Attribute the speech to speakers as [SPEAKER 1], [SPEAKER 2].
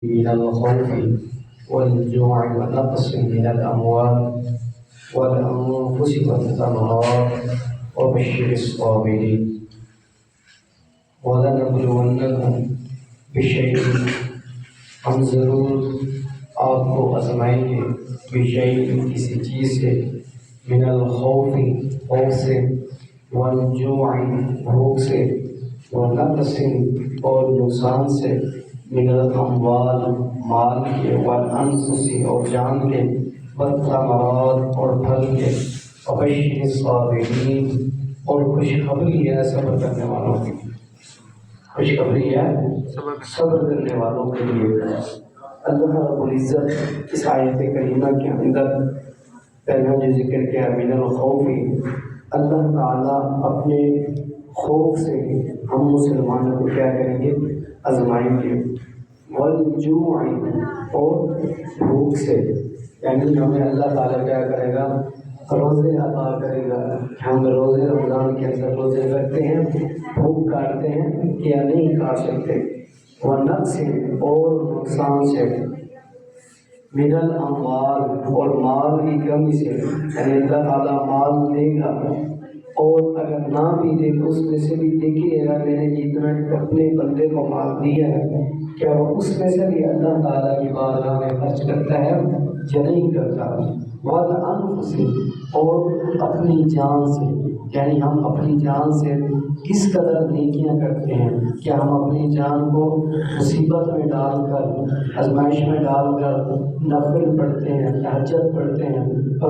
[SPEAKER 1] من الخوف والجوع ونقص من الأموال والأنفس والثمرات وبشر الصابرين. ولنبلونكم بشيء، ہم ضرور آپ کو آزمائیں گے، بشیء کسی چیز سے، من الخوف خوف سے، والجوع بھوک سے، ونقص اور نقصان سے، من الاموال مال کے، والانفس اور جان کے، والثمرات اور پھل کے، وبشر الصابرین اور خوشخبری ہے صبر کرنے والوں کی، خوشخبری ہے صبر کرنے والوں کے لیے۔ اللہ رب العزت اس آیت کریمہ کے اندر پہلا جو ذکر کیا من الخوف، اللہ تعالیٰ اپنے خوف سے ہم مسلمانوں کو کیا کریں گے؟ آزمائیں گے۔ والجوع اور بھوک سے، یعنی ہمیں اللہ تعالیٰ کیا کرے گا؟ روزے عطا کرے گا۔ ہم روزے رمضان کے اندر روزے رکھتے ہیں، بھوک کاٹتے ہیں یا نہیں کاٹ سکتے۔ ونقص اور نقصان سے، من الاموال اور مال کی کمی سے، یعنی اللہ تعالیٰ مال دے گا اور اگر نہ بھی دے تو اس میں سے بھی دیکھیے گا میں نے جتنا اپنے بندے کو مال دیا ہے کیا وہ اس میں سے بھی اللہ تعالیٰ کی بارگاہ میں خرچ کرتا ہے یا نہیں کرتا۔ والانفس اور اپنی جان سے، یعنی ہم اپنی جان سے کس قدر نیکیاں کرتے ہیں، کیا ہم اپنی جان کو مصیبت میں ڈال کر، آزمائش میں ڈال کر نفل پڑھتے ہیں، تہجد پڑھتے ہیں اور